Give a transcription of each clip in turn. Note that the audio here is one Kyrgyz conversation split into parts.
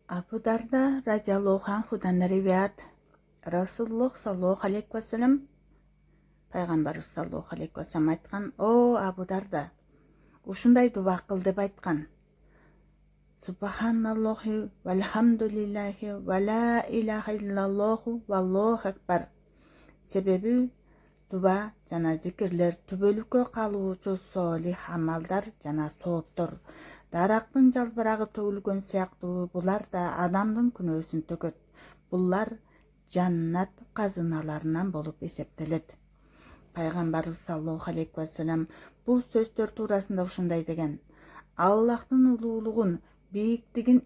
Abu Darda radhiyallohu anhu'dan rivayet Rasululloh sallallahu aleyhi ve sellem Peygamber sallallahu aleyhi ve sellem aytkan: "O Abu Darda, ушундай дуба кыл" деп айткан. Subhanallohi velhamdülillahi ve la ilahe illallahu vallahu ekber. Себеби дуба жана зикирлер түбөлүккө калуучу солих амалдар жана сооптор, дарактын жалбырагы төгүлгөн сыяктуу булар да адамдын күнөөсүн төгөт. Булар жаннат казыналарынан болуп эсептелет. Пайгамбарыбыз саллаллаху алейхи ва саллям бул сөздөр туурасында ушундай деген: Аллахтын улуулугун, бийиктигин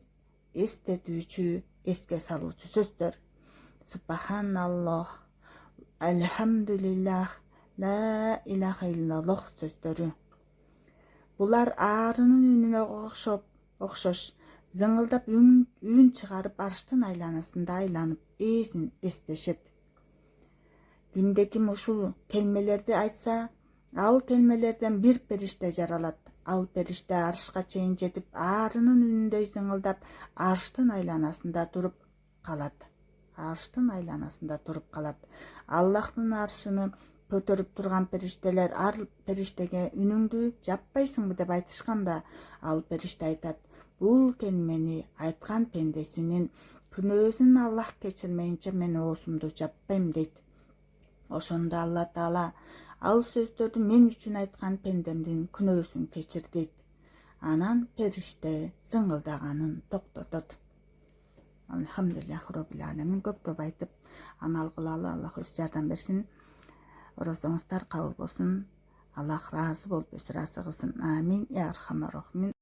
эстетүүчү, эске салуучу сөздөр. Subhanalloh, elhamdülillah, la ilahe illallah сөздөрү. Булар арынын үнүнө окшош зыңылдап үн чыгарып арштын айланасында айланып эсин эстешет. Кимде ким ушул келмелерди айтса, ал келмелерден бир периште жаралат. Ал периште аршка чейин жетип, арынын үнүндөй зыңылдап арштын айланасында туруп калат. Аллахтын аршыны көтөрүп турган периштелер ар периштеге үнүңдү жаппайсыңбы деп айтышканда, ал периште айтат: бул келмени айткан пендесинин күнөөсүн Аллах кечирмейинче мен оосумду жаппайм дейт. Ошондо Алла Таала ал сөздөрдү мен үчүн айткан пендемдин күнөөсүн кечир дейт. Анан периште зыңылдаганын токтотот. Алхамдулиллахи роббил аламин. Көп айтып амал кылалы, Аллах өз жардам берсин. Орозоңуздар кабыл болсун. Аллах разы болуп өсүрасы кылсын. Амин. Я архамар рахимин.